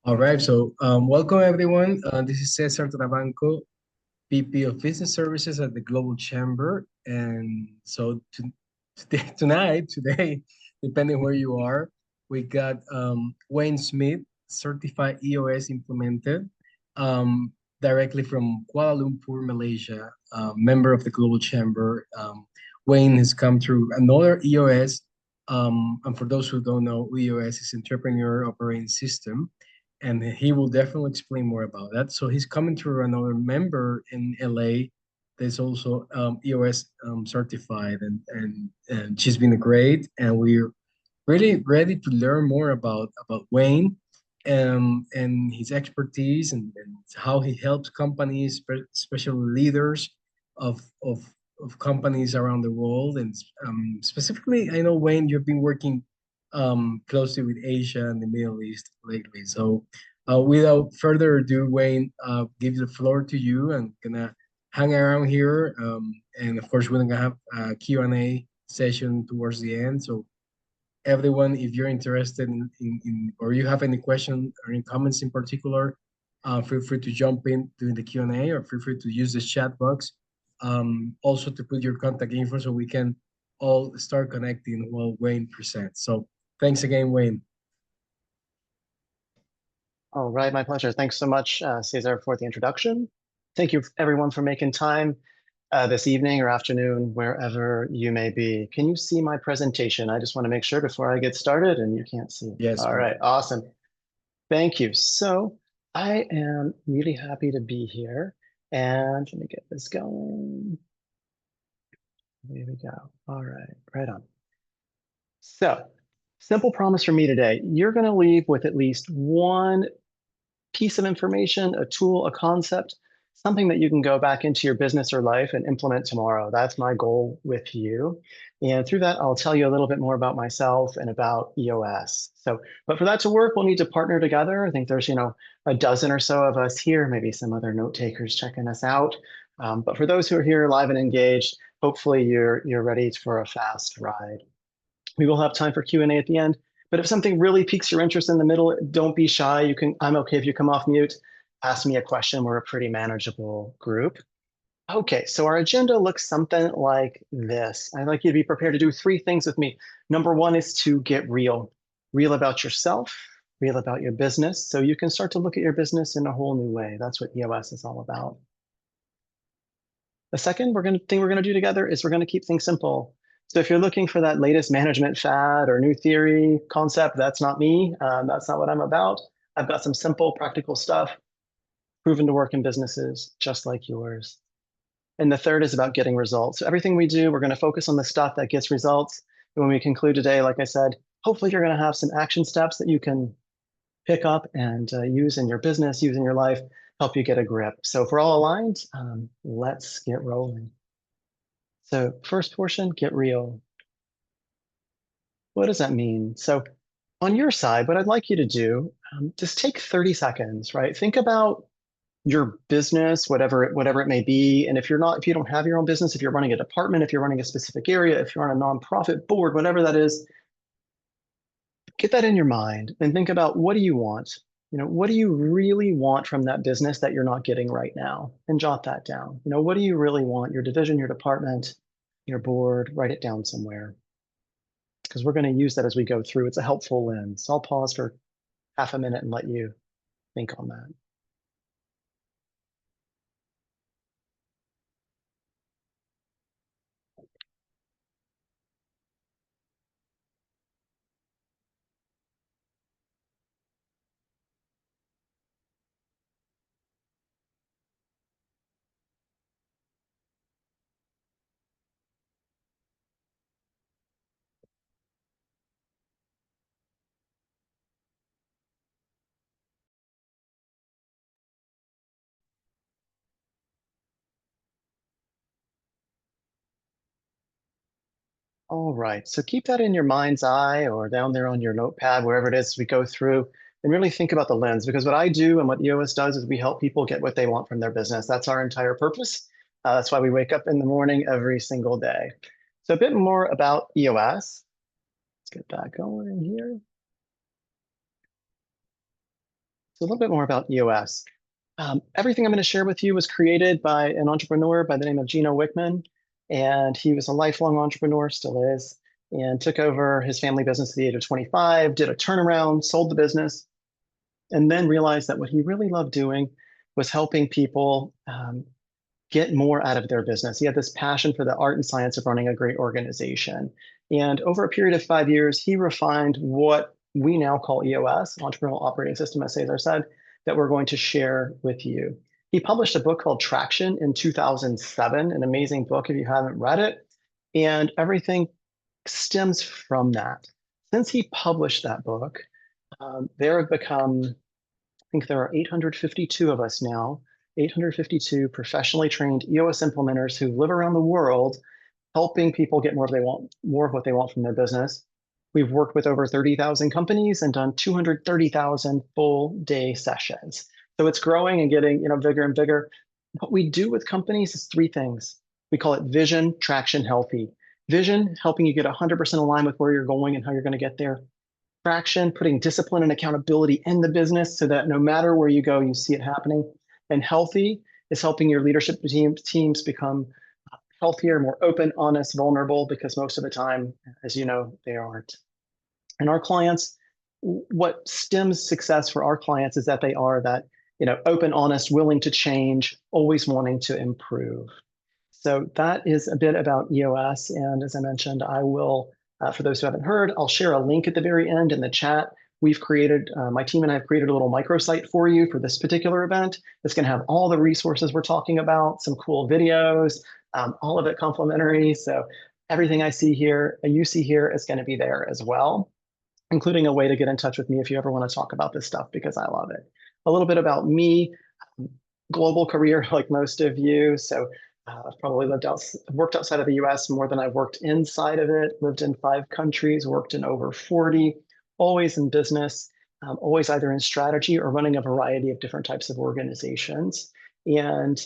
All right, so welcome everyone. This is César Trabanco, VP of Business Services at the Global Chamber. And so today, depending where you are, we got Wayne Smith, certified EOS implemented directly from Kuala Lumpur, Malaysia, member of the Global Chamber. Wayne has come through another EOS. And for those who don't know, EOS is Entrepreneurial Operating System, and he will definitely explain more about that. So he's coming through another member in LA that's also EOS certified, and she's been great, and we're really ready to learn more about Wayne and his expertise and how he helps companies, especially leaders of of of companies around the world. And specifically, I know Wayne, you've been working closely with Asia and the Middle East lately. So without further ado, Wayne, give the floor to you, and gonna hang around here. And of course, we're gonna have a Q&A session towards the end. So everyone, if you're interested in or you have any question or any comments in particular, feel free to jump in during the Q&A, or feel free to use the chat box. Also to put your contact info so we can all start connecting while Wayne presents. So thanks again, Wayne. All right, my pleasure. Thanks so much, Cesar, for the introduction. Thank you, everyone, for making time this evening or afternoon, wherever you may be. Can you see my presentation? I just want to make sure before I get started, and you can't see. Yes. All right, awesome. Thank you. So I am really happy to be here. And let me get this going. Here we go. All right, right on. So simple promise for me today. You're going to leave with at least one piece of information, a tool, a concept, something that you can go back into your business or life and implement tomorrow. That's my goal with you. And through that, I'll tell you a little bit more about myself and about EOS. But for that to work, we'll need to partner together. I think there's, a dozen or so of us here, maybe some other note takers checking us out. But for those who are here live and engaged, hopefully you're ready for a fast ride. We will have time for Q&A at the end. But if something really piques your interest in the middle, don't be shy. I'm okay if you come off mute, ask me a question. We're a pretty manageable group. Okay, so our agenda looks something like this. I'd like you to be prepared to do 3 things with me. Number 1 is to get real. Real about yourself, real about your business, so you can start to look at your business in a whole new way. That's what EOS is all about. The second thing we're going to do together is we're going to keep things simple. So if you're looking for that latest management fad or new theory concept, that's not me. That's not what I'm about. I've got some simple, practical stuff proven to work in businesses just like yours. And the third is about getting results. So everything we do, we're going to focus on the stuff that gets results. And when we conclude today, like I said, hopefully you're going to have some action steps that you can pick up and use in your business, use in your life, help you get a grip. So if we're all aligned, let's get rolling. So first portion, get real. What does that mean? So on your side, what I'd like you to do, just take 30 seconds, right? Think about your business, whatever it may be. And if you don't have your own business, if you're running a department, if you're running a specific area, if you're on a nonprofit board, whatever that is, get that in your mind and think about, what do you want? What do you really want from that business that you're not getting right now? And jot that down. What do you really want? Your division, your department, your board, write it down somewhere. Because we're going to use that as we go through. It's a helpful lens. So I'll pause for half a minute and let you think on that. All right, so keep that in your mind's eye or down there on your notepad, wherever it is we go through, and really think about the lens. Because what I do and what EOS does is we help people get what they want from their business. That's our entire purpose. That's why we wake up in the morning every single day. So a bit more about EOS. Let's get that going here. So a little bit more about EOS. Everything I'm going to share with you was created by an entrepreneur by the name of Gino Wickman. And he was a lifelong entrepreneur, still is, and took over his family business at the age of 25, did a turnaround, sold the business, and then realized that what he really loved doing was helping people get more out of their business. He had this passion for the art and science of running a great organization. And over a period of 5 years, he refined what we now call EOS, Entrepreneurial Operating System, as César said, that we're going to share with you. He published a book called Traction in 2007, an amazing book if you haven't read it. And everything stems from that. Since he published that book, there have become, I think there are 852 of us now, 852 professionally trained EOS implementers who live around the world, helping people get more of what they want from their business. We've worked with over 30,000 companies and done 230,000 full day sessions. So it's growing and getting bigger and bigger. What we do with companies is three things. We call it vision, traction, healthy. Vision, helping you get 100% aligned with where you're going and how you're going to get there. Traction, putting discipline and accountability in the business so that no matter where you go, you see it happening. And healthy is helping your leadership teams become healthier, more open, honest, vulnerable, because most of the time, as you know, they aren't. And our clients, what stems success for our clients is that they are that, open, honest, willing to change, always wanting to improve. So that is a bit about EOS. And as I mentioned, I will, for those who haven't heard, I'll share a link at the very end in the chat. We've created, my team and I have created a little microsite for you for this particular event. It's going to have all the resources we're talking about, some cool videos, all of it complimentary. So everything I see here, you see here is going to be there as well, including a way to get in touch with me if you ever want to talk about this stuff, because I love it. A little bit about me, global career like most of you. So I've probably worked outside of the US more than I've worked inside of it, lived in 5 countries, worked in over 40, always in business, always either in strategy or running a variety of different types of organizations. And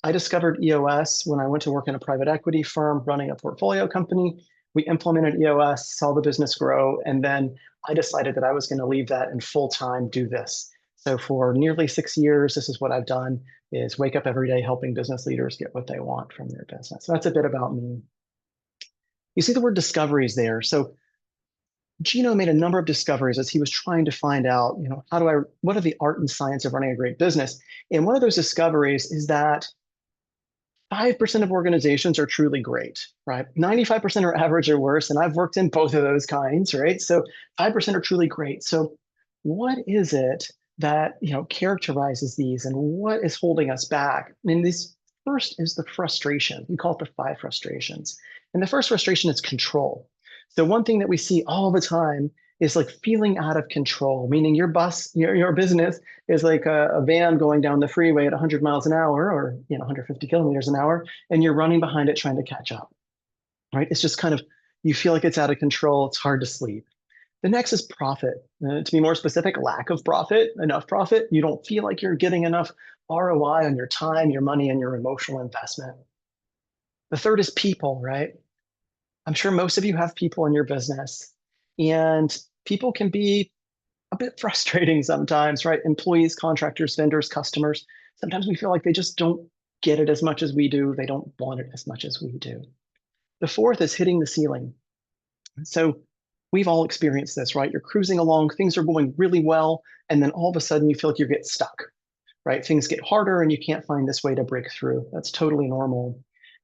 I discovered EOS when I went to work in a private equity firm running a portfolio company. We implemented EOS, saw the business grow, and then I decided that I was going to leave that and full-time do this. So for nearly 6 years, this is what I've done, is wake up every day helping business leaders get what they want from their business. So that's a bit about me. You see the word discoveries there. So Gino made a number of discoveries as he was trying to find out, what are the art and science of running a great business? And one of those discoveries is that 5% of organizations are truly great, right? 95% are average or worse, and I've worked in both of those kinds, right? So 5% are truly great. So what is it that characterizes these, and what is holding us back? This first is the frustration. We call it the 5 frustrations. And the first frustration is control. So one thing that we see all the time is like feeling out of control, meaning your business is like a van going down the freeway at 100 miles an hour or 150 kilometers an hour, and you're running behind it trying to catch up, right? It's just kind of, you feel like it's out of control. It's hard to sleep. The next is profit. To be more specific, lack of profit, enough profit. You don't feel like you're getting enough ROI on your time, your money, and your emotional investment. The third is people, right? I'm sure most of you have people in your business, and people can be a bit frustrating sometimes, right? Employees, contractors, vendors, customers. Sometimes we feel like they just don't get it as much as we do. They don't want it as much as we do. The fourth is hitting the ceiling. So we've all experienced this, right? You're cruising along, things are going really well, and then all of a sudden you feel like you get stuck, right? Things get harder and you can't find this way to break through. That's totally normal.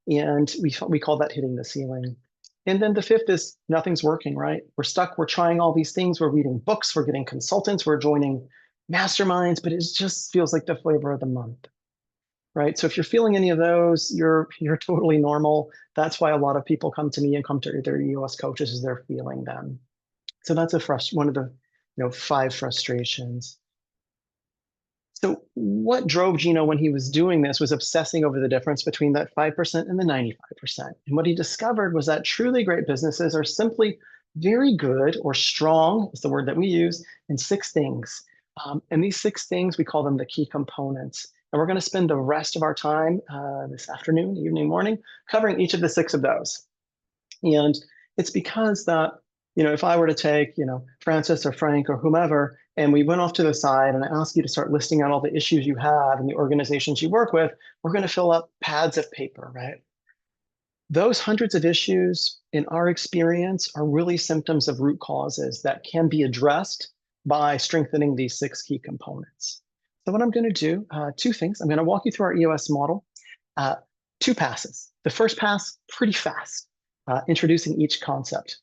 And we call that hitting the ceiling. And then the fifth is nothing's working, right? We're stuck, we're trying all these things, we're reading books, we're getting consultants, we're joining masterminds, but it just feels like the flavor of the month, right? So if you're feeling any of those, you're totally normal. That's why a lot of people come to me and come to their EOS coaches, is they're feeling them. So that's one of the 5 frustrations. So what drove Gino when he was doing this was obsessing over the difference between that 5% and the 95%. And what he discovered was that truly great businesses are simply very good, or strong is the word that we use, in 6 things. And these 6 things, we call them the key components. And we're going to spend the rest of our time this afternoon, evening, morning, covering each of the 6 of those. And it's because that If I were to take, Francis or Frank or whomever, and we went off to the side and I asked you to start listing out all the issues you have and the organizations you work with, we're going to fill up pads of paper, right? Those hundreds of issues, in our experience, are really symptoms of root causes that can be addressed by strengthening these 6 key components. So what I'm going to do, 2 things. I'm going to walk you through our EOS model, 2 passes. The first pass, pretty fast, introducing each concept.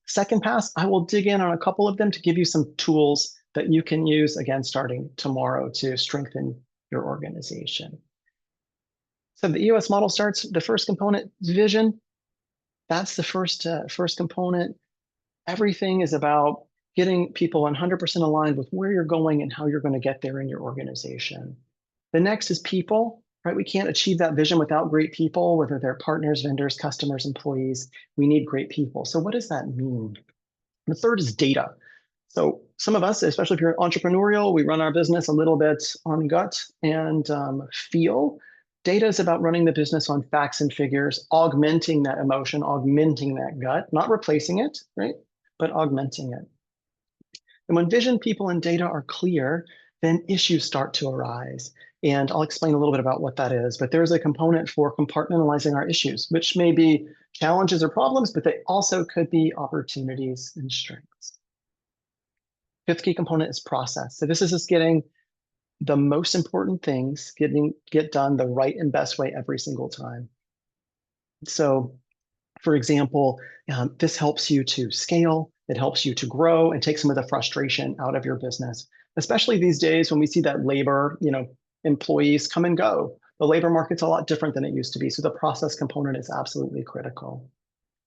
Second pass, I will dig in on a couple of them to give you some tools that you can use, again, starting tomorrow to strengthen your organization. So the EOS model starts, the first component, vision. That's the first component. Everything is about getting people 100% aligned with where you're going and how you're going to get there in your organization. The next is people, right? We can't achieve that vision without great people, whether they're partners, vendors, customers, employees. We need great people. So what does that mean? The third is data. So some of us, especially if you're entrepreneurial, we run our business a little bit on gut and feel. Data is about running the business on facts and figures, augmenting that emotion, augmenting that gut, not replacing it, right? But augmenting it. And when vision, people, and data are clear, then issues start to arise. And I'll explain a little bit about what that is, but there's a component for compartmentalizing our issues, which may be challenges or problems, but they also could be opportunities and strengths. Fifth key component is process. So this is just getting the most important things, get done the right and best way every single time. So for example, this helps you to scale, it helps you to grow and take some of the frustration out of your business, especially these days when we see that labor, employees come and go. The labor market's a lot different than it used to be. So the process component is absolutely critical.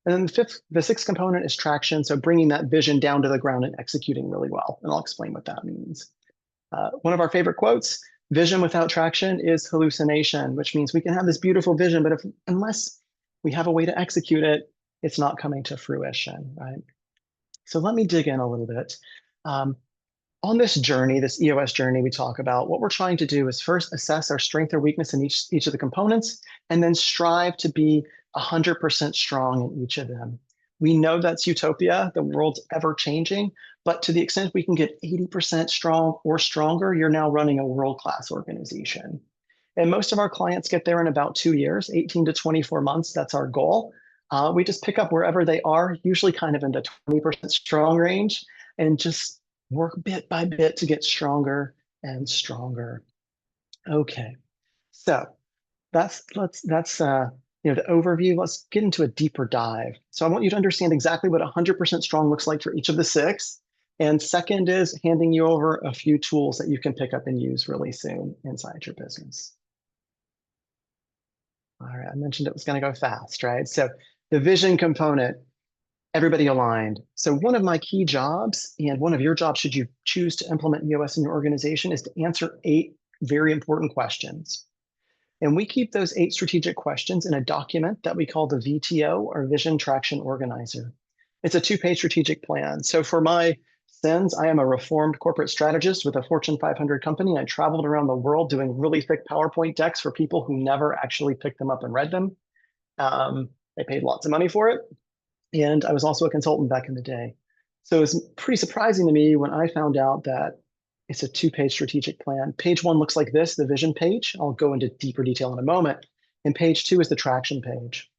And then the sixth component is traction. So bringing that vision down to the ground and executing really well. And I'll explain what that means. One of our favorite quotes, vision without traction is hallucination, which means we can have this beautiful vision, but unless we have a way to execute it, it's not coming to fruition, right? So let me dig in a little bit. On this journey, this EOS journey we talk about, what we're trying to do is first assess our strength or weakness in each of the components, and then strive to be 100% strong in each of them. We know that's utopia, the world's ever changing, but to the extent we can get 80% strong or stronger, you're now running a world-class organization. And most of our clients get there in about 2 years, 18 to 24 months, that's our goal. We just pick up wherever they are, usually kind of in the 20% strong range, and just work bit by bit to get stronger and stronger. Okay, so that's the overview. Let's get into a deeper dive. So I want you to understand exactly what 100% strong looks like for each of the 6. And second is handing you over a few tools that you can pick up and use really soon inside your business. All right, I mentioned it was going to go fast, right? So the vision component, everybody aligned. So one of my key jobs, and one of your jobs should you choose to implement EOS in your organization, is to answer 8 very important questions. And we keep those 8 strategic questions in a document that we call the VTO, or Vision Traction Organizer. It's a 2-page strategic plan. So for my sins, I am a reformed corporate strategist with a Fortune 500 company. I traveled around the world doing really thick PowerPoint decks for people who never actually picked them up and read them. They paid lots of money for it. And I was also a consultant back in the day. So it's pretty surprising to me when I found out that it's a 2-page strategic plan. Page 1 looks like this, the vision page. I'll go into deeper detail in a moment. And page 2 is the traction page.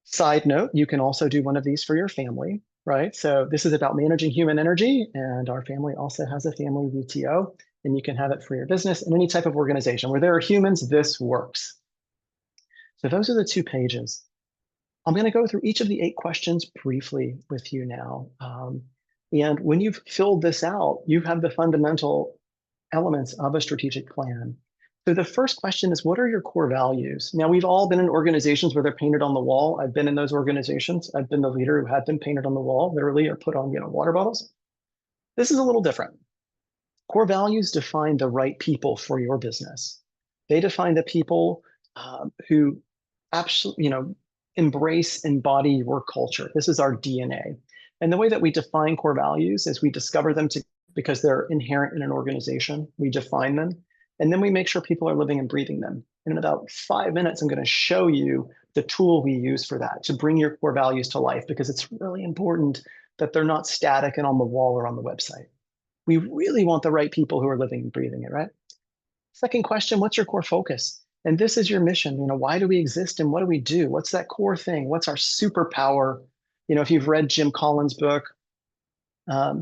Side note, you can also do one of these for your family, right? So this is about managing human energy, and our family also has a family VTO, and you can have it for your business and any type of organization. Where there are humans, this works. So those are the 2 pages. I'm going to go through each of the 8 questions briefly with you now. And when you've filled this out, you have the fundamental elements of a strategic plan. So the first question is, what are your core values? Now, we've all been in organizations where they're painted on the wall. I've been in those organizations. I've been the leader who had them painted on the wall, literally, or put on water bottles. This is a little different. Core values define the right people for your business. They define the people who absolutely, embrace, embody your culture. This is our DNA. And the way that we define core values is we discover them because they're inherent in an organization. We define them, and then we make sure people are living and breathing them. And in about 5 minutes, I'm going to show you the tool we use for that to bring your core values to life, because it's really important that they're not static and on the wall or on the website. We really want the right people who are living and breathing it, right? Second question, what's your core focus? And this is your mission. Why do we exist and what do we do? What's that core thing? What's our superpower? If you've read Jim Collins' book,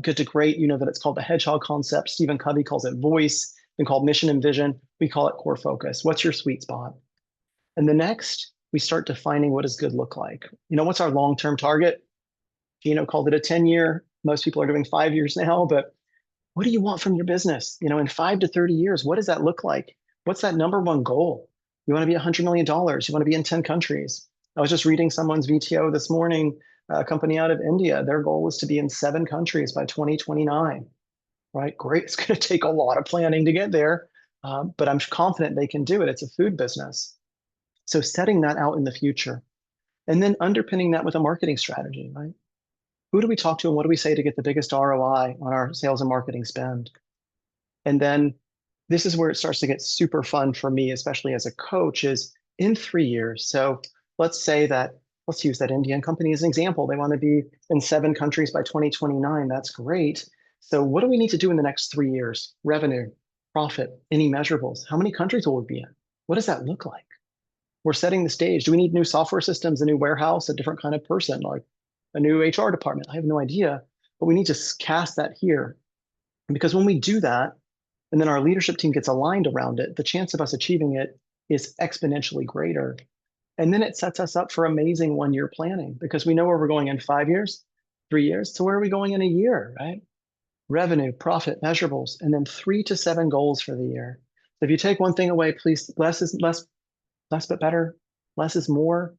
Good to Great, you know that it's called the hedgehog concept. Stephen Covey calls it voice, been called mission and vision. We call it core focus. What's your sweet spot? And the next, we start defining what does good look like. What's our long-term target? Gino called it a 10-year. Most people are doing 5 years now, but what do you want from your business? In 5 to 30 years, what does that look like? What's that number one goal? You want to be $100 million. You want to be in 10 countries. I was just reading someone's VTO this morning, a company out of India. Their goal was to be in 7 countries by 2029, right? Great. It's going to take a lot of planning to get there, but I'm confident they can do it. It's a food business. So setting that out in the future and then underpinning that with a marketing strategy, right? Who do we talk to and what do we say to get the biggest ROI on our sales and marketing spend? And then this is where it starts to get super fun for me, especially as a coach, is in 3 years. So let's use that Indian company as an example. They want to be in 7 countries by 2029. That's great. So what do we need to do in the next 3 years? Revenue, profit, any measurables? How many countries will we be in? What does that look like? We're setting the stage. Do we need new software systems, a new warehouse, a different kind of person, like a new HR department? I have no idea, but we need to cast that here. Because when we do that, and then our leadership team gets aligned around it, the chance of us achieving it is exponentially greater. And then it sets us up for amazing 1-year planning because we know where we're going in 5 years, 3 years, to where are we going in a year, right? Revenue, profit, measurables, and then 3 to 7 goals for the year. So if you take one thing away, please, less but better. Less is more.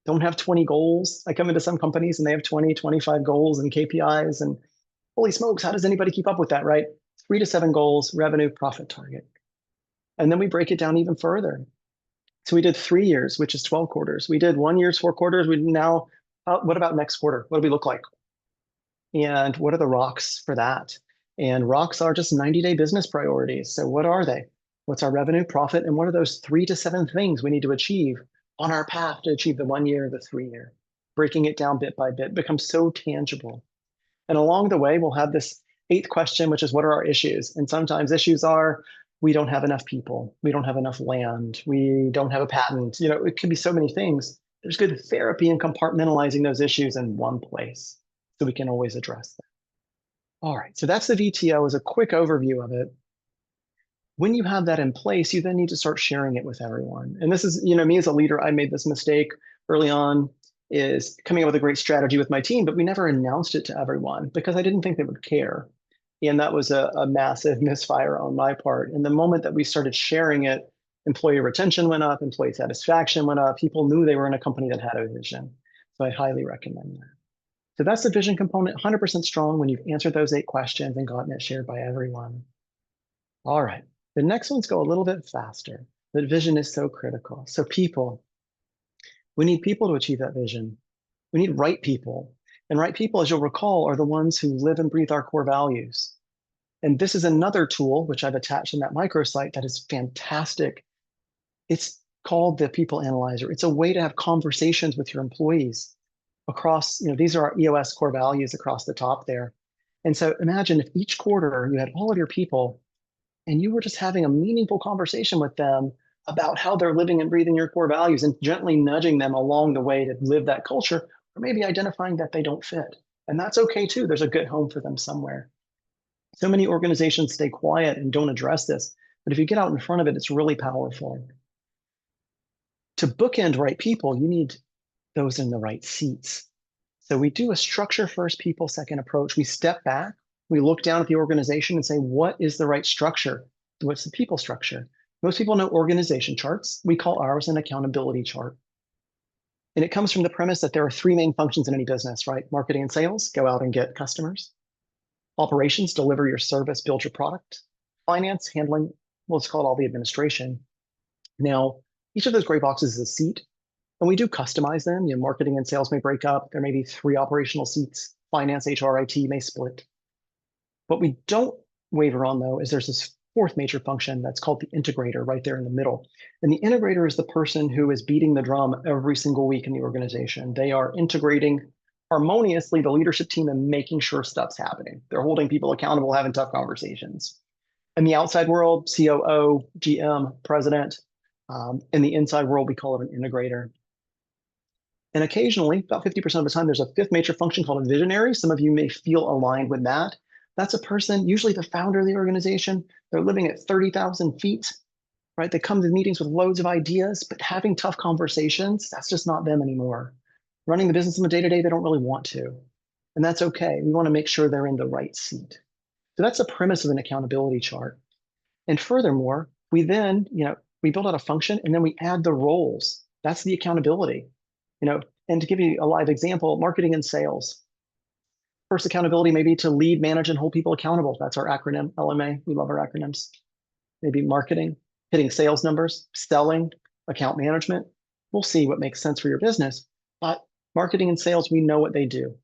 Don't have 20 goals. I come into some companies and they have 20, 25 goals and KPIs, and holy smokes, how does anybody keep up with that, right? 3 to 7 goals, revenue, profit target. And then we break it down even further. So we did 3 years, which is 12 quarters. We did 1 year's 4 quarters. We now, what about next quarter? What do we look like? And what are the rocks for that? And rocks are just 90-day business priorities. So what are they? What's our revenue, profit, and what are those 3 to 7 things we need to achieve on our path to achieve the 1 year, the 3 year? Breaking it down bit by bit becomes so tangible. And along the way, we'll have this 8th question, which is what are our issues? And sometimes issues are, we don't have enough people. We don't have enough land. We don't have a patent. It could be so many things. There's good therapy in compartmentalizing those issues in one place so we can always address them. All right, so that's the VTO as a quick overview of it. When you have that in place, you then need to start sharing it with everyone. And this is, me as a leader, I made this mistake early on, is coming up with a great strategy with my team, but we never announced it to everyone because I didn't think they would care. And that was a massive misfire on my part. And the moment that we started sharing it, employee retention went up, employee satisfaction went up, people knew they were in a company that had a vision. So I highly recommend that. So that's the vision component, 100% strong when you've answered those 8 questions and gotten it shared by everyone. All right, the next ones go a little bit faster. The vision is so critical. So people, we need people to achieve that vision. We need right people. And right people, as you'll recall, are the ones who live and breathe our core values. And this is another tool, which I've attached in that microsite that is fantastic. It's called the People Analyzer. It's a way to have conversations with your employees across, these are our EOS core values across the top there. And so imagine if each quarter you had all of your people and you were just having a meaningful conversation with them about how they're living and breathing your core values and gently nudging them along the way to live that culture, or maybe identifying that they don't fit. And that's okay too. There's a good home for them somewhere. So many organizations stay quiet and don't address this, but if you get out in front of it, it's really powerful. To bookend right people, you need those in the right seats. So we do a structure first, people second approach. We step back, we look down at the organization and say, what is the right structure? What's the people structure? Most people know organization charts. We call ours an accountability chart. And it comes from the premise that there are 3 main functions in any business, right? Marketing and sales, go out and get customers. Operations, deliver your service, build your product. Finance, handling, let's call it all the administration. Now, each of those gray boxes is a seat, and we do customize them. Marketing and sales may break up. There may be 3 operational seats. Finance, HR, IT may split. What we don't waver on, though, is there's this fourth major function that's called the integrator right there in the middle. And the integrator is the person who is beating the drum every single week in the organization. They are integrating harmoniously the leadership team and making sure stuff's happening. They're holding people accountable, having tough conversations. In the outside world, COO, GM, president. In the inside world, we call it an integrator. And occasionally, about 50% of the time, there's a fifth major function called a visionary. Some of you may feel aligned with that. That's a person, usually the founder of the organization. They're living at 30,000 feet, right? They come to meetings with loads of ideas, but having tough conversations, that's just not them anymore. Running the business on the day-to-day, they don't really want to. And that's okay. We want to make sure they're in the right seat. So that's the premise of an accountability chart. And furthermore, we then, we build out a function and then we add the roles. That's the accountability. And to give you a live example, marketing and sales. First accountability may be to lead, manage, and hold people accountable. That's our acronym, LMA. We love our acronyms. Maybe marketing, hitting sales numbers, selling, account management. We'll see what makes sense for your business. But marketing and sales, we know what they do.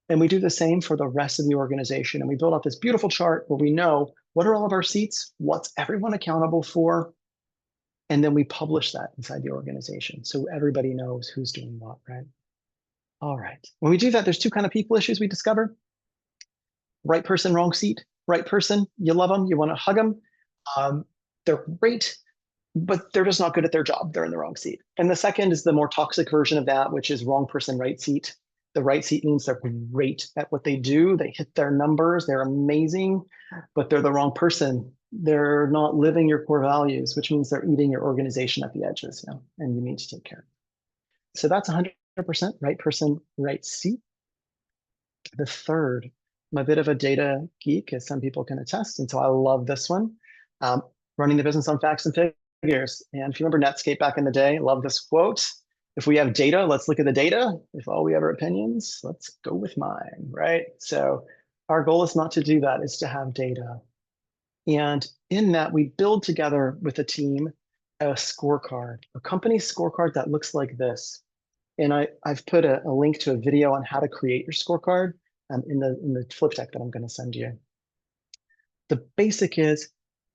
And we do the same for the rest of the organization. And we build out this beautiful chart where we know what are all of our seats, what's everyone accountable for, and then we publish that inside the organization so everybody knows who's doing what, right? All right. When we do that, there's two kind of people issues we discover. Right person, wrong seat. Right person, you love them, you want to hug them. They're great, but they're just not good at their job. They're in the wrong seat. And the second is the more toxic version of that, which is wrong person, right seat. The right seat means they're great at what they do. They hit their numbers. They're amazing, but they're the wrong person. They're not living your core values, which means they're eating your organization at the edges, and you need to take care. So that's 100% right person, right seat. The third, I'm a bit of a data geek, as some people can attest, and so I love this one. Running the business on facts and figures. And if you remember Netscape back in the day, love this quote. If we have data, let's look at the data. If all we have are opinions, let's go with mine, right? So our goal is not to do that, it's to have data. And in that, we build together with a team a scorecard, a company scorecard that looks like this. And I've put a link to a video on how to create your scorecard in the flip deck that I'm going to send you. The basic is,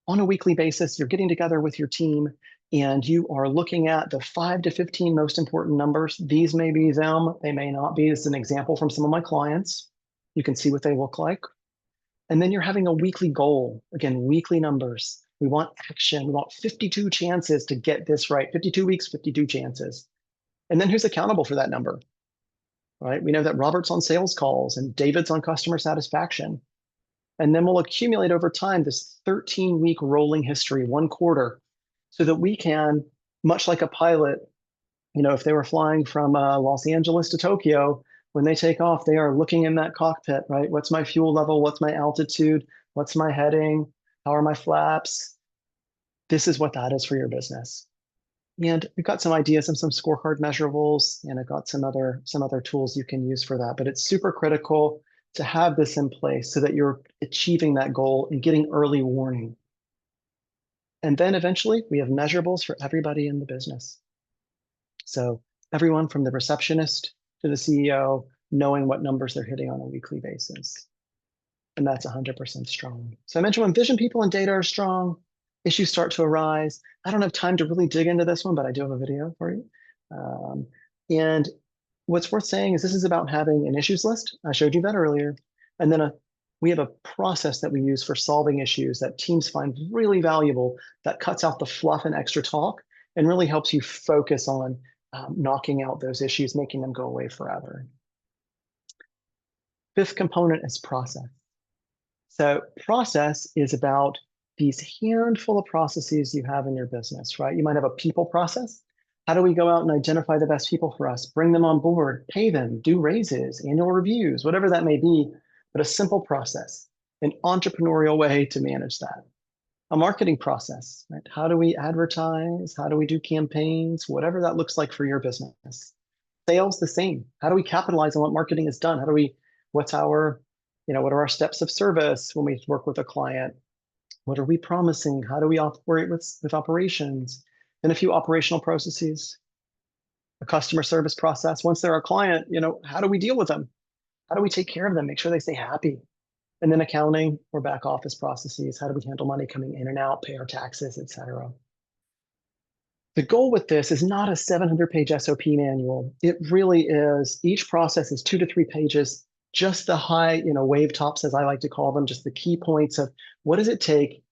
on a weekly basis, you're getting together with your team and you are looking at the 5 to 15 most important numbers. These may be them, they may not be. This is an example from some of my clients. You can see what they look like. And then you're having a weekly goal. Again, weekly numbers. We want action. We want 52 chances to get this right. 52 weeks, 52 chances. And then who's accountable for that number, right? We know that Robert's on sales calls and David's on customer satisfaction. And then we'll accumulate over time this 13-week rolling history, 1 quarter, so that we can, much like a pilot, if they were flying from Los Angeles to Tokyo, when they take off, they are looking in that cockpit, right? What's my fuel level? What's my altitude? What's my heading? How are my flaps? This is what that is for your business. And we've got some ideas and some scorecard measurables, and I've got some other tools you can use for that. But it's super critical to have this in place so that you're achieving that goal and getting early warning. And then eventually we have measurables for everybody in the business. So everyone from the receptionist to the CEO, knowing what numbers they're hitting on a weekly basis. And that's 100% strong. So I mentioned when vision, people, and data are strong, issues start to arise. I don't have time to really dig into this one, but I do have a video for you. And what's worth saying is this is about having an issues list. I showed you that earlier. And then we have a process that we use for solving issues that teams find really valuable, that cuts out the fluff and extra talk and really helps you focus on knocking out those issues, making them go away forever. Fifth component is process. So process is about these handful of processes you have in your business, right? You might have a people process. How do we go out and identify the best people for us, bring them on board, pay them, do raises, annual reviews, whatever that may be, but a simple process, an entrepreneurial way to manage that. A marketing process, right? How do we advertise? How do we do campaigns? Whatever that looks like for your business. Sales, the same. How do we capitalize on what marketing has done? What are our steps of service when we work with a client? What are we promising? How do we operate with operations? And a few operational processes, a customer service process. Once they're a client, how do we deal with them? How do we take care of them? Make sure they stay happy. And then accounting or back office processes. How do we handle money coming in and out, pay our taxes, et cetera? The goal with this is not a 700-page SOP manual. It really is, each process is 2 to 3 pages, just the high, wave tops, as I like to call them, just the key points of what does it take,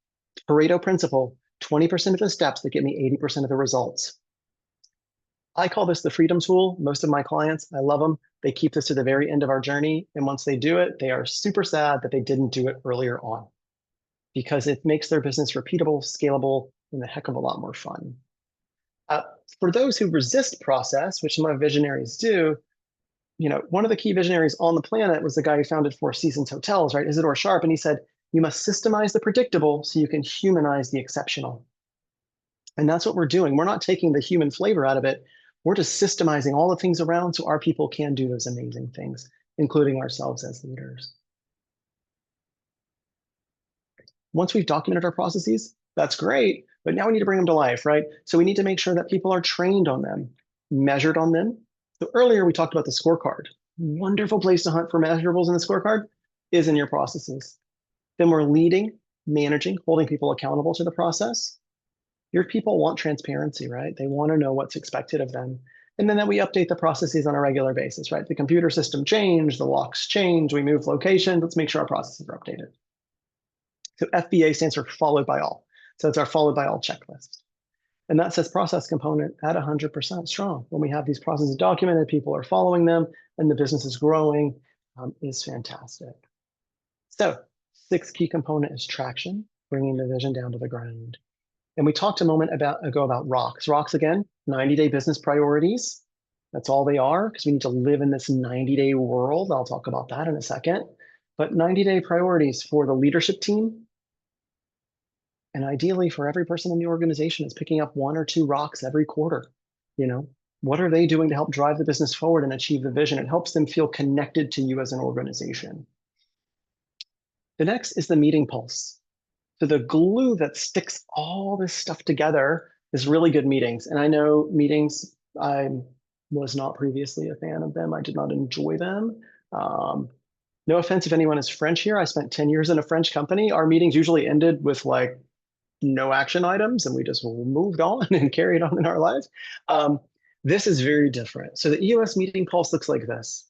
Pareto principle, 20% of the steps that get me 80% of the results. I call this the freedom tool. Most of my clients, I love them. They keep this to the very end of our journey. And once they do it, they are super sad that they didn't do it earlier on because it makes their business repeatable, scalable, and a heck of a lot more fun. For those who resist process, which some of my visionaries do, one of the key visionaries on the planet was the guy who founded Four Seasons Hotels, right? Isidore Sharp. And he said, you must systemize the predictable so you can humanize the exceptional. And that's what we're doing. We're not taking the human flavor out of it. We're just systemizing all the things around so our people can do those amazing things, including ourselves as leaders. Once we've documented our processes, that's great, but now we need to bring them to life, right? So we need to make sure that people are trained on them, measured on them. So earlier we talked about the scorecard. Wonderful place to hunt for measurables in the scorecard is in your processes. Then we're leading, managing, holding people accountable to the process. Your people want transparency, right? They want to know what's expected of them. And then that we update the processes on a regular basis, right? The computer system changed, the locks change, we move locations, let's make sure our processes are updated. So FBA stands for followed by all. So it's our followed by all checklist. And that says process component at 100% strong. When we have these processes documented, people are following them, and the business is growing, is fantastic. So 6th key component is traction, bringing the vision down to the ground. And we talked a moment ago about rocks. Rocks, again, 90-day business priorities. That's all they are, because we need to live in this 90-day world. I'll talk about that in a second. But 90-day priorities for the leadership team, and ideally for every person in the organization is picking up 1 or 2 rocks every quarter. What are they doing to help drive the business forward and achieve the vision? It helps them feel connected to you as an organization. The next is the meeting pulse. So the glue that sticks all this stuff together is really good meetings. And I know meetings, I was not previously a fan of them. I did not enjoy them. No offense if anyone is French here. I spent 10 years in a French company. Our meetings usually ended with like no action items and we just moved on and carried on in our lives. This is very different. So the EOS meeting pulse looks like this.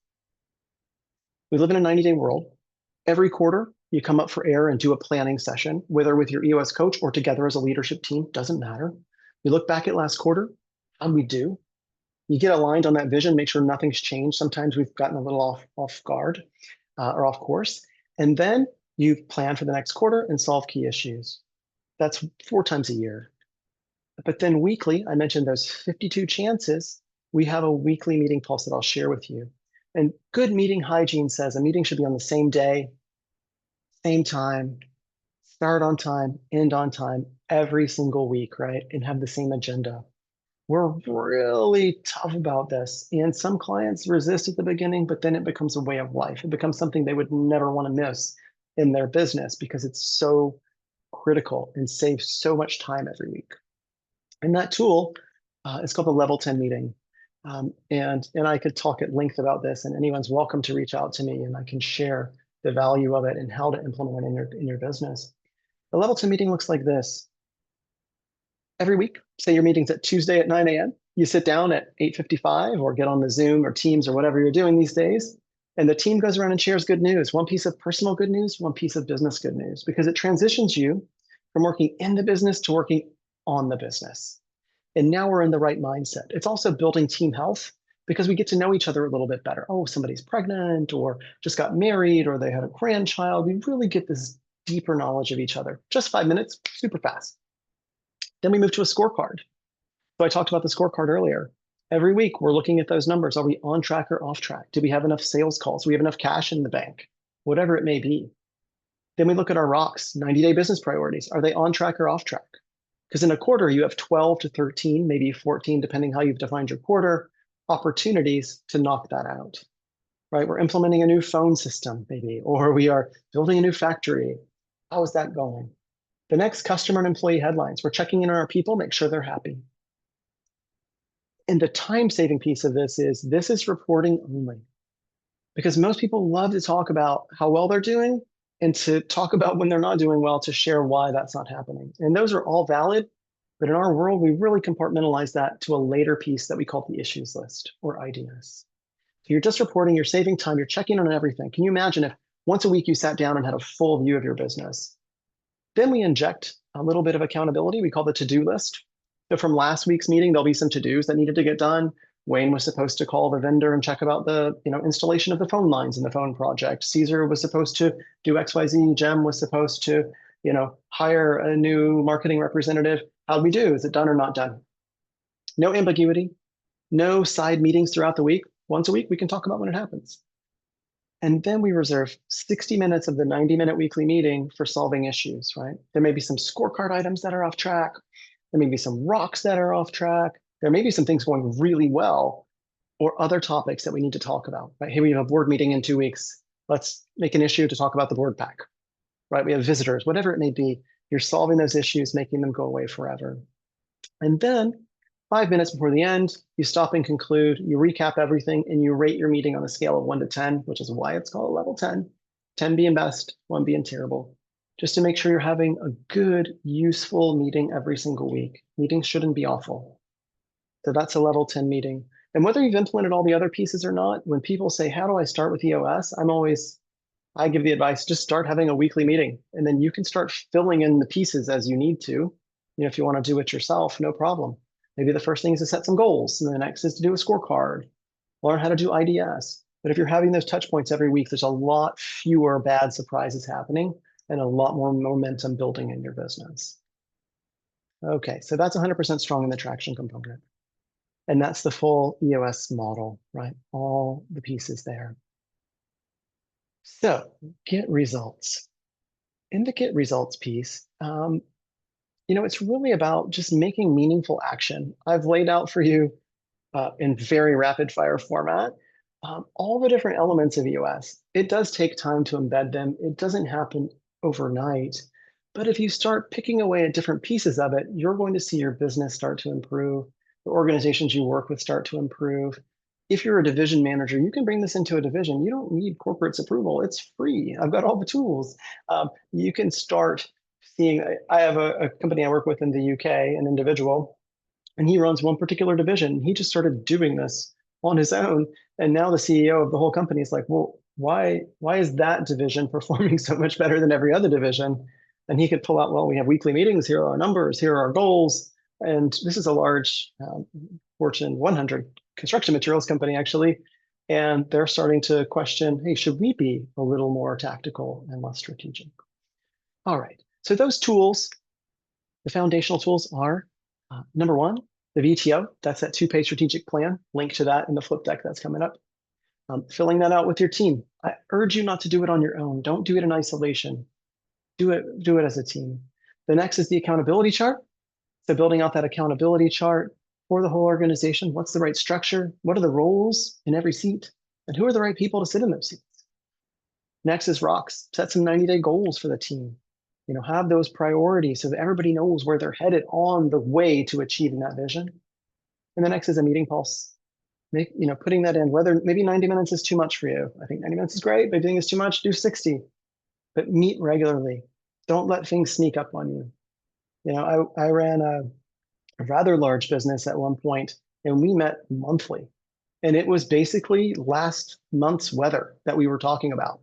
We live in a 90-day world. Every quarter, you come up for air and do a planning session, whether with your EOS coach or together as a leadership team, doesn't matter. You look back at last quarter, how did we do? You get aligned on that vision, make sure nothing's changed. Sometimes we've gotten a little off guard or off course. And then you plan for the next quarter and solve key issues. That's 4 times a year. But then weekly, I mentioned those 52 chances, we have a weekly meeting pulse that I'll share with you. And good meeting hygiene says a meeting should be on the same day, same time, start on time, end on time, every single week, right? And have the same agenda. We're really tough about this. And some clients resist at the beginning, but then it becomes a way of life. It becomes something they would never want to miss in their business because it's so critical and saves so much time every week. And that tool is called the Level 10 meeting. And I could talk at length about this, and anyone's welcome to reach out to me and I can share the value of it and how to implement it in your business. The Level 10 meeting looks like this. Every week, say your meeting's at Tuesday at 9 a.m. You sit down at 8:55 or get on the Zoom or Teams or whatever you're doing these days. And the team goes around and shares good news, one piece of personal good news, one piece of business good news, because it transitions you from working in the business to working on the business. And now we're in the right mindset. It's also building team health because we get to know each other a little bit better. Oh, somebody's pregnant or just got married or they had a grandchild. We really get this deeper knowledge of each other. Just 5 minutes, super fast. Then we move to a scorecard. So I talked about the scorecard earlier. Every week, we're looking at those numbers. Are we on track or off track? Do we have enough sales calls? Do we have enough cash in the bank? Whatever it may be. Then we look at our rocks, 90-day business priorities. Are they on track or off track? Because in a quarter, you have 12 to 13, maybe 14, depending how you've defined your quarter, opportunities to knock that out, right? We're implementing a new phone system, maybe, or we are building a new factory. How is that going? The next, customer and employee headlines. We're checking in on our people, make sure they're happy. And the time-saving piece of this is reporting only. Because most people love to talk about how well they're doing, and to talk about when they're not doing well, to share why that's not happening. And those are all valid, but in our world, we really compartmentalize that to a later piece that we call the issues list, or IDS. So you're just reporting, you're saving time, you're checking on everything. Can you imagine if once a week you sat down and had a full view of your business? Then we inject a little bit of accountability. We call the to-do list. So from last week's meeting, there'll be some to-dos that needed to get done. Wayne was supposed to call the vendor and check about the installation of the phone lines in the phone project. César was supposed to do XYZ. Jem was supposed to hire a new marketing representative. How'd we do? Is it done or not done? No ambiguity, no side meetings throughout the week. Once a week, we can talk about when it happens. And then we reserve 60 minutes of the 90-minute weekly meeting for solving issues, right? There may be some scorecard items that are off track. There may be some rocks that are off track. There may be some things going really well, or other topics that we need to talk about, right? Hey, we have a board meeting in 2 weeks. Let's make an issue to talk about the board pack, right? We have visitors, whatever it may be. You're solving those issues, making them go away forever. And then 5 minutes before the end, you stop and conclude, you recap everything, and you rate your meeting on a scale of 1 to 10, which is why it's called level 10. 10 being best, 1 being terrible. Just to make sure you're having a good, useful meeting every single week. Meetings shouldn't be awful. So that's a level 10 meeting. And whether you've implemented all the other pieces or not, when people say, how do I start with EOS? I give the advice, just start having a weekly meeting, and then you can start filling in the pieces as you need to. If you want to do it yourself, no problem. Maybe the first thing is to set some goals, and the next is to do a scorecard, learn how to do IDS. But if you're having those touch points every week, there's a lot fewer bad surprises happening and a lot more momentum building in your business. Okay, so that's 100% strong in the traction component. And that's the full EOS model, right? All the pieces there. So get results. In the get results piece, it's really about just making meaningful action. I've laid out for you in very rapid fire format all the different elements of EOS. It does take time to embed them. It doesn't happen overnight. But if you start picking away at different pieces of it, you're going to see your business start to improve. The organizations you work with start to improve. If you're a division manager, you can bring this into a division. You don't need corporate's approval. It's free. I've got all the tools. You can start seeing, I have a company I work with in the UK, an individual, and he runs one particular division. He just started doing this on his own. And now the CEO of the whole company is like, well, why is that division performing so much better than every other division? And he could pull out, well, we have weekly meetings. Here are our numbers. Here are our goals. And this is a large Fortune 100 construction materials company, actually. And they're starting to question, hey, should we be a little more tactical and less strategic? All right. So those tools, the foundational tools are, number one, the VTO. That's that 2-page strategic plan. Link to that in the flip deck that's coming up. Filling that out with your team. I urge you not to do it on your own. Don't do it in isolation. Do it as a team. The next is the accountability chart. So building out that accountability chart for the whole organization. What's the right structure? What are the roles in every seat? And who are the right people to sit in those seats? Next is rocks. Set some 90-day goals for the team. Have those priorities so that everybody knows where they're headed on the way to achieving that vision. And the next is a meeting pulse. Putting that in, whether maybe 90 minutes is too much for you. I think 90 minutes is great, but if you think it's too much, do 60. But meet regularly. Don't let things sneak up on you. I ran a rather large business at one point, and we met monthly. And it was basically last month's weather that we were talking about.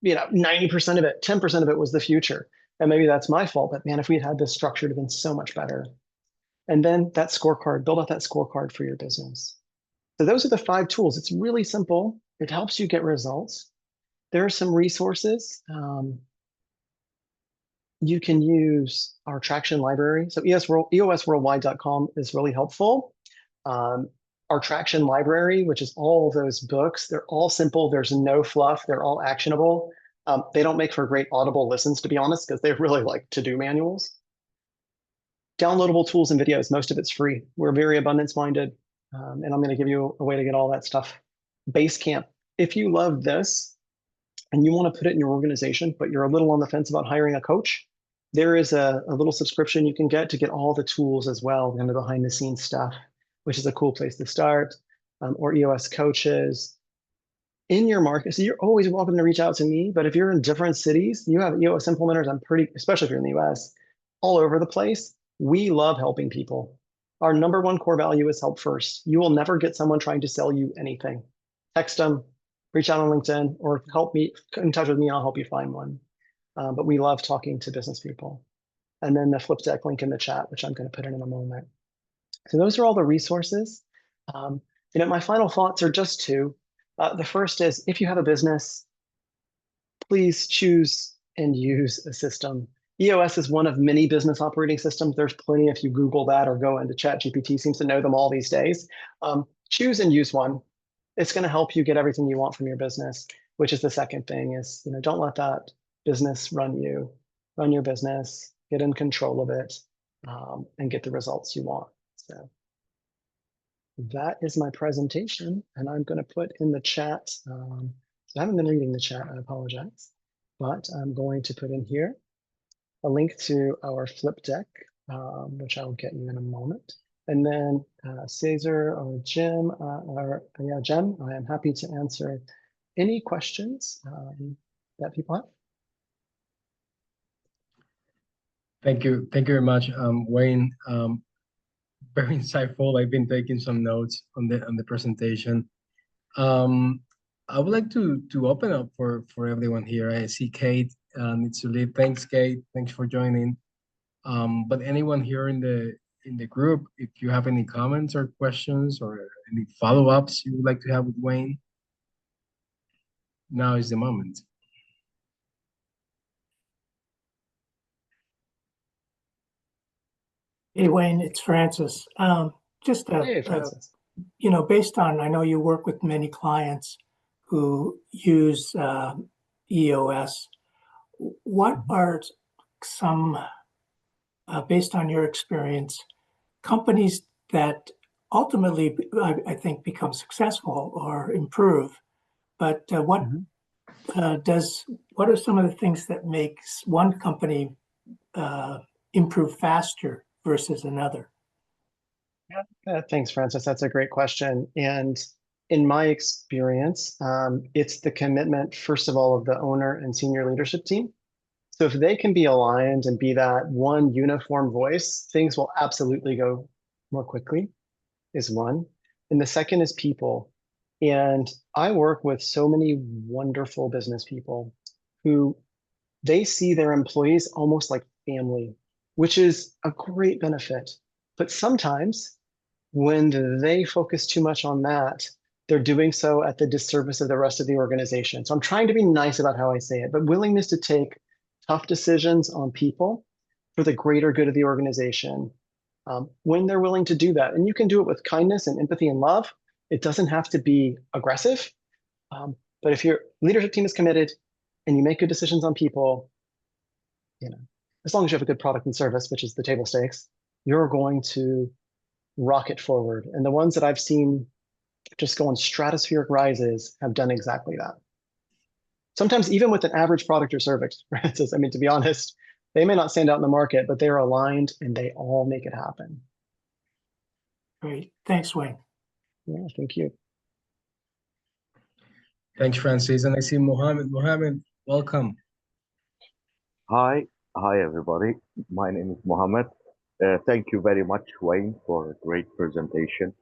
90% of it, 10% of it was the future. And maybe that's my fault, but man, if we had this structure, it would have been so much better. And then that scorecard, build out that scorecard for your business. So those are the 5 tools. It's really simple. It helps you get results. There are some resources. You can use our traction library. So EOSworldwide.com is really helpful. Our traction library, which is all those books, they're all simple. There's no fluff. They're all actionable. They don't make for great audible listens, to be honest, because they really like to-do manuals. Downloadable tools and videos, most of it's free. We're very abundance-minded, and I'm going to give you a way to get all that stuff. Basecamp. If you love this and you want to put it in your organization, but you're a little on the fence about hiring a coach, there is a little subscription you can get all the tools as well, and the behind-the-scenes stuff, which is a cool place to start, or EOS coaches. in your market. So you're always welcome to reach out to me. But if you're in different cities, you have EOS implementers. Especially if you're in the US, all over the place. We love helping people. Our number one core value is help first. You will never get someone trying to sell you anything. Text them, reach out on LinkedIn, or get in touch with me. I'll help you find one. But we love talking to business people. And then the flip deck link in the chat, which I'm going to put in a moment. So those are all the resources. My final thoughts are just two. The first is, if you have a business, please choose and use a system. EOS is one of many business operating systems. There's plenty if you Google that or go into ChatGPT, seems to know them all these days. Choose and use one. It's going to help you get everything you want from your business, which is the second thing is, don't let that business run you. Run your business, get in control of it, and get the results you want. So that is my presentation, and I'm going to put in the chat. So I haven't been reading the chat, I apologize, but I'm going to put in here a link to our flip deck, which I'll get you in a moment. And then César or Jim, Jem, I am happy to answer any questions that people have. Thank you very much, Wayne. Very insightful. I've been taking some notes on the presentation. I would like to open up for everyone here. I see Kate needs to leave. Thanks, Kate. Thanks for joining. But anyone here in the group, if you have any comments or questions or any follow-ups you would like to have with Wayne, now is the moment. Hey, Wayne, it's Francis. Hey, Francis. Based on, I know you work with many clients who use EOS. What are some, based on your experience, companies that ultimately, I think, become successful or improve? But what are some of the things that makes one company improve faster versus another? Thanks, Francis. That's a great question. And in my experience, it's the commitment, first of all, of the owner and senior leadership team. So if they can be aligned and be that one uniform voice, things will absolutely go more quickly, is one. And the second is people. And I work with so many wonderful business people who they see their employees almost like family, which is a great benefit. But sometimes when they focus too much on that, they're doing so at the disservice of the rest of the organization. So I'm trying to be nice about how I say it, but willingness to take tough decisions on people for the greater good of the organization, when they're willing to do that. And you can do it with kindness and empathy and love. It doesn't have to be aggressive. But if your leadership team is committed and you make good decisions on people, as long as you have a good product and service, which is the table stakes, you're going to rocket forward. And the ones that I've seen just go on stratospheric rises have done exactly that. Sometimes even with an average product or service, Francis, I mean, to be honest, they may not stand out in the market, but they're aligned and they all make it happen. Great. Thanks, Wayne. Yeah, thank you. Thanks, Francis. And I see Mohammed. Mohammed, welcome. Hi, everybody. My name is Mohammed. Thank you very much, Wayne, for a great presentation.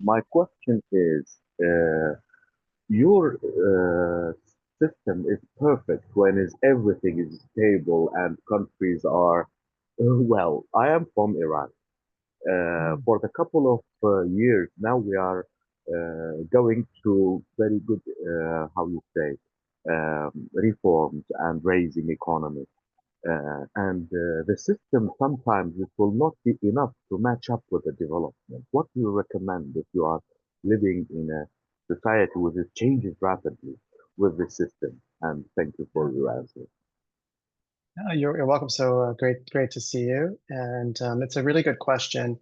My question is, your system is perfect when everything is stable and countries are, well, I am from Iran. For the couple of years now, we are going through very good, how you say, reforms and raising economy. The system sometimes it will not be enough to match up with the development. What do you recommend if you are living in a society which changes rapidly with the system? And thank you for your answer. You're welcome. So great to see you. And it's a really good question.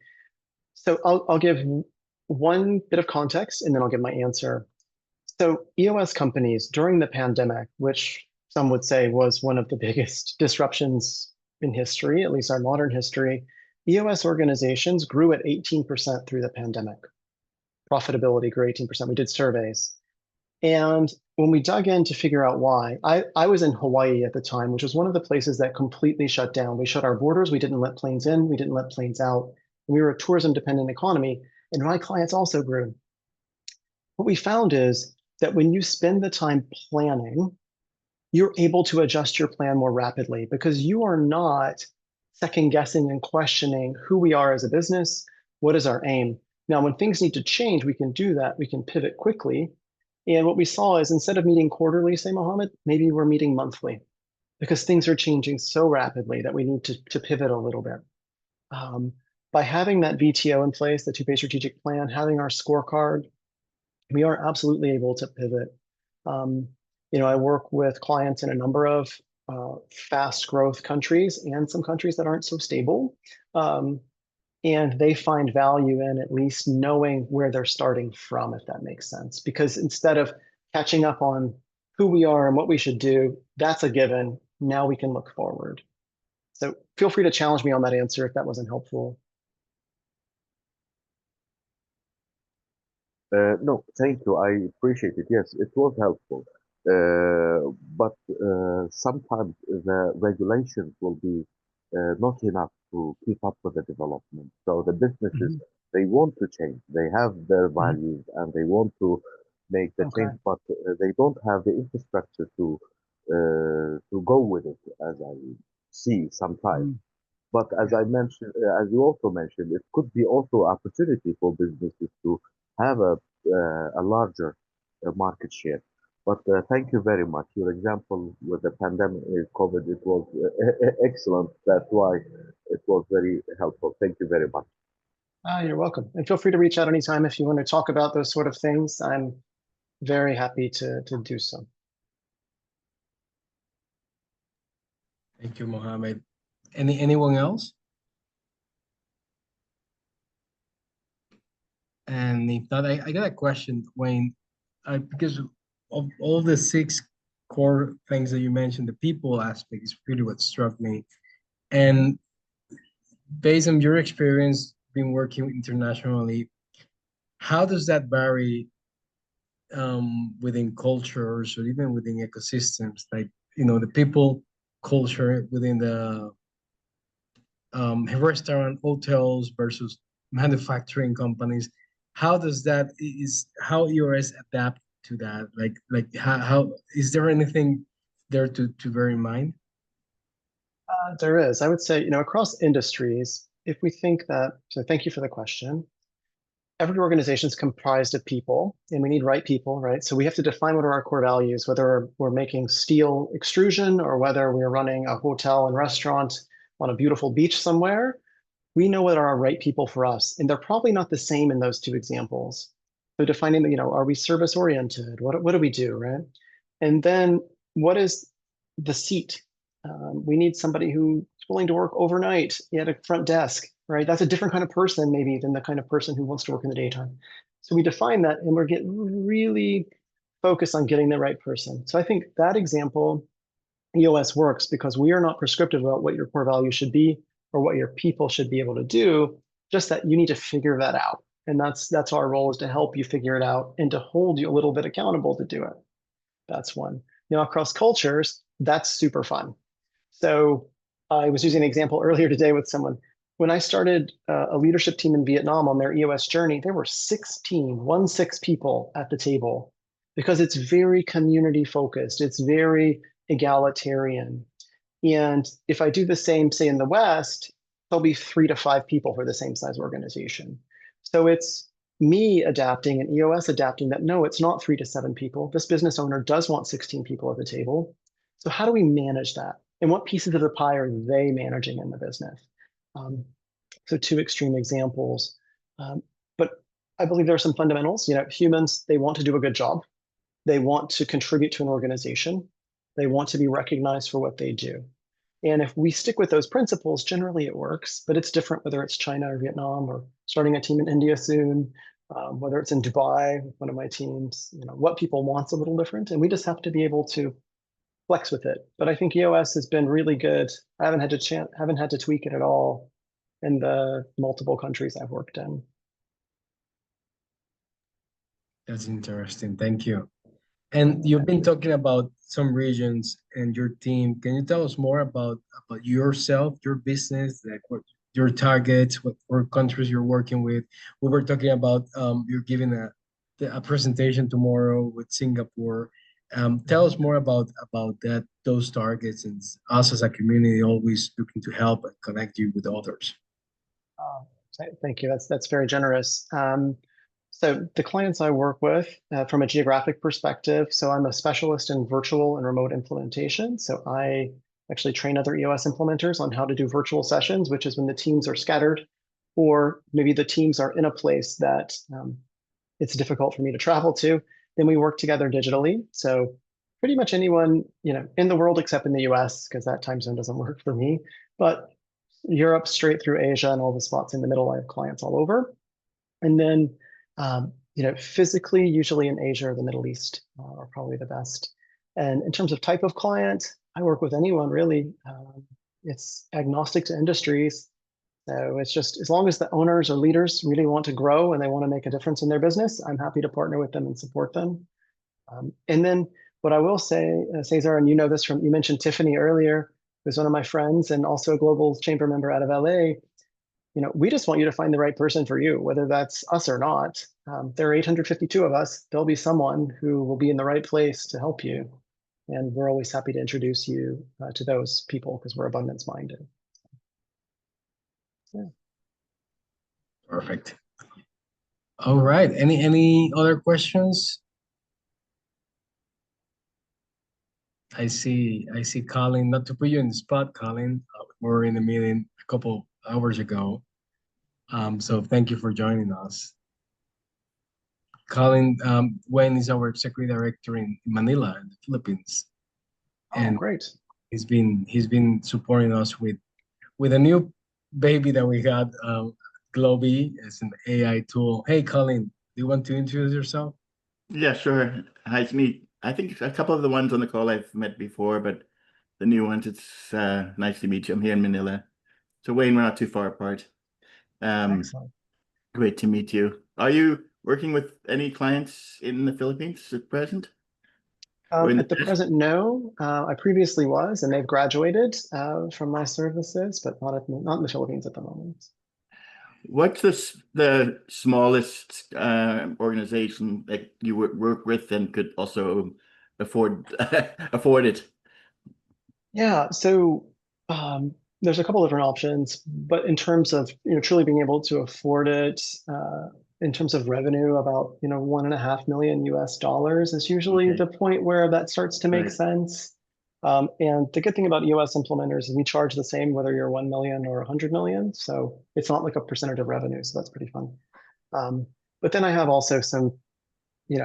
So I'll give one bit of context and then I'll give my answer. So EOS companies during the pandemic, which some would say was one of the biggest disruptions in history, at least our modern history, EOS organizations grew at 18% through the pandemic. Profitability grew 18%. We did surveys. And when we dug in to figure out why, I was in Hawaii at the time, which was one of the places that completely shut down. We shut our borders. We didn't let planes in. We didn't let planes out. We were a tourism dependent economy, and my clients also grew. What we found is that when you spend the time planning, you're able to adjust your plan more rapidly because you are not second guessing and questioning who we are as a business. What is our aim? Now, when things need to change, we can do that. We can pivot quickly. And what we saw is instead of meeting quarterly, say, Mohammed, maybe we're meeting monthly because things are changing so rapidly that we need to pivot a little bit. By having that VTO in place, the two-page strategic plan, having our scorecard, we are absolutely able to pivot. I work with clients in a number of fast growth countries and some countries that aren't so stable. And they find value in at least knowing where they're starting from, if that makes sense. Because instead of catching up on who we are and what we should do, that's a given. Now we can look forward. So feel free to challenge me on that answer if that wasn't helpful. No, thank you. I appreciate it. Yes, it was helpful. But sometimes the regulations will be not enough to keep up with the development. So the businesses, they want to change. They have their values and they want to make the change, but they don't have the infrastructure to go with it, as I see sometimes. But as I mentioned, as you also mentioned, it could be also opportunity for businesses to have a larger market share. But thank you very much. Your example with the pandemic, COVID, it was excellent. That's why it was very helpful. Thank you very much. You're welcome. And feel free to reach out anytime if you want to talk about those sort of things. I'm very happy to do so. Thank you, Mohammed. Anyone else? And if not, I got a question, Wayne, because of all the 6 core things that you mentioned, the people aspect is really what struck me. And based on your experience being working internationally, how does that vary within cultures or even within ecosystems? Like, the people culture within the restaurant, hotels versus manufacturing companies. How does that how EOS adapt to that? Like how is there anything there to bear in mind? There is. I would say, across industries, if we think that, so thank you for the question. Every organization is comprised of people, and we need right people, right? So we have to define what are our core values, whether we're making steel extrusion or whether we're running a hotel and restaurant on a beautiful beach somewhere. We know what are our right people for us, and they're probably not the same in those two examples. So defining, are we service oriented? What do we do, right? And then what is the seat? We need somebody who's willing to work overnight at a front desk, right? That's a different kind of person maybe than the kind of person who wants to work in the daytime. So we define that and we're getting really focused on getting the right person. So I think that example, EOS works because we are not prescriptive about what your core value should be or what your people should be able to do, just that you need to figure that out. And that's our role, is to help you figure it out and to hold you a little bit accountable to do it. That's one. Now, across cultures, that's super fun. So I was using an example earlier today with someone. When I started a leadership team in Vietnam on their EOS journey, there were 16 people at the table because it's very community focused. It's very egalitarian. And if I do the same, say in the West, there'll be 3 to 5 people for the same size organization. So it's me adapting and EOS adapting that, no, it's not 3 to 7 people. This business owner does want 16 people at the table. So how do we manage that? And what pieces of the pie are they managing in the business? So 2 extreme examples. But I believe there are some fundamentals. Humans, they want to do a good job. They want to contribute to an organization. They want to be recognized for what they do. And if we stick with those principles, generally it works, but it's different whether it's China or Vietnam or starting a team in India soon, whether it's in Dubai, one of my teams. What people want's a little different, and we just have to be able to flex with it. But I think EOS has been really good. I haven't had to tweak it at all in the multiple countries I've worked in. That's interesting. Thank you. And you've been talking about some regions and your team. Can you tell us more about yourself, your business, like what your targets, what countries you're working with? We were talking about you're giving a presentation tomorrow with Singapore. Tell us more about that those targets and us as a community always looking to help and connect you with others. Thank you. That's very generous. So the clients I work with from a geographic perspective, so I'm a specialist in virtual and remote implementation. So I actually train other EOS implementers on how to do virtual sessions, which is when the teams are scattered, or maybe the teams are in a place that it's difficult for me to travel to. Then we work together digitally. So pretty much anyone, in the world except in the US, because that time zone doesn't work for me. But Europe straight through Asia and all the spots in the middle, I have clients all over. And then, physically, usually in Asia or the Middle East are probably the best. And in terms of type of client, I work with anyone really. It's agnostic to industries. So it's just as long as the owners or leaders really want to grow and they want to make a difference in their business, I'm happy to partner with them and support them. And then what I will say, Cesar, and you know this from, you mentioned Tiffany earlier, who's one of my friends and also a global chamber member out of LA. We just want you to find the right person for you, whether that's us or not. There are 852 of us. There'll be someone who will be in the right place to help you. And we're always happy to introduce you to those people because we're abundance minded. Yeah. Perfect. All right. Any other questions? I see Colin, not to put you in the spot, Colin. We were in a meeting a couple hours ago. So thank you for joining us. Colin, Wayne is our executive director in Manila, in the Philippines. And great. He's been supporting us with a new baby that we got, Globi. It's an AI tool. Hey, Colin, do you want to introduce yourself? Yeah, sure. Hi, it's me. I think a couple of the ones on the call I've met before, but the new ones, it's nice to meet you. I'm here in Manila. So Wayne, we're not too far apart. Excellent. Great to meet you. Are you working with any clients in the Philippines at present? At the present, no. I previously was, and they've graduated from my services, but not in the Philippines at the moment. What's the smallest organization that you work with and could also afford afford it? Yeah, so there's a couple different options, but in terms of truly being able to afford it, in terms of revenue, about $1.5 million US is usually the point where that starts to make sense. And the good thing about EOS implementers is we charge the same whether you're 1 million or 100 million. So it's not like a percentage of revenue. So that's pretty fun. But then I have also some,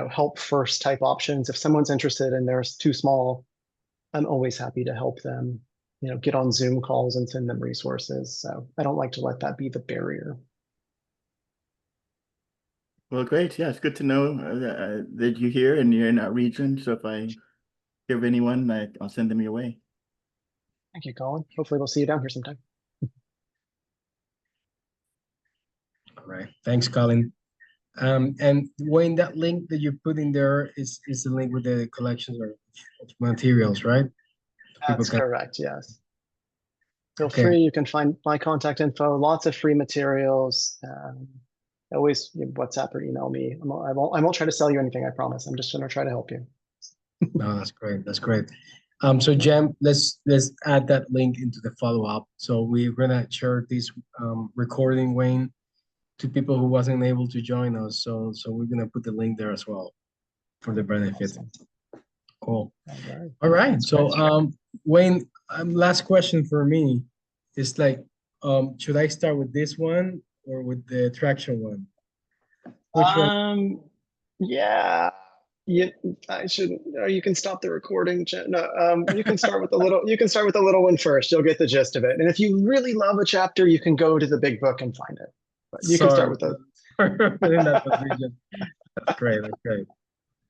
help first type options. If someone's interested and they're too small, I'm always happy to help them, get on Zoom calls and send them resources. So I don't like to let that be the barrier. Well, great. Yeah, it's good to know that you're here and you're in our region. So if I hear of anyone, I'll send them your way. Thank you, Colin. Hopefully we'll see you down here sometime. All right. Thanks, Colin. And Wayne, that link that you put in there is the link with the collections of materials, right? That's correct, yes. Feel free, you can find my contact info, lots of free materials. Always WhatsApp or email me. I won't try to sell you anything, I promise. I'm just gonna try to help you. No, that's great. That's great. So Jem, let's add that link into the follow-up. So we're gonna share this recording, Wayne, to people who wasn't able to join us. So we're gonna put the link there as well for the benefit. Awesome. Cool. All right. So Wayne, last question for me is like, should I start with this one or with the traction one? Which one? Yeah. I shouldn't. You can stop the recording. No, you can start with the little. You can start with the little one first. You'll get the gist of it. And if you really love a chapter, you can go to the big book and find it. But you can start with the. In that position. That's great. That's great.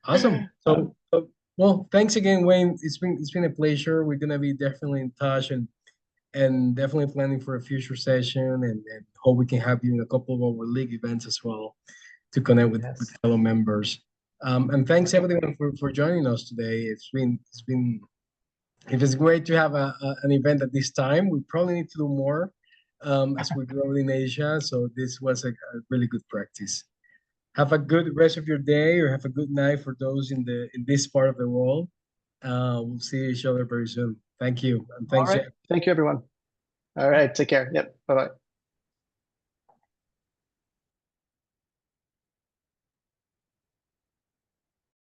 Awesome. So, well, thanks again, Wayne. It's been a pleasure. We're gonna be definitely in touch and definitely planning for a future session and hope we can have you in a couple of our league events as well to connect with fellow members. And thanks everyone for joining us today. It was great to have an event at this time. We probably need to do more as we grow in Asia. So this was a really good practice. Have a good rest of your day, or have a good night for those in this part of the world. We'll see each other very soon. Thank you. And All thanks. right. Thank you, everyone. All right. Take care. Yep. Bye-bye.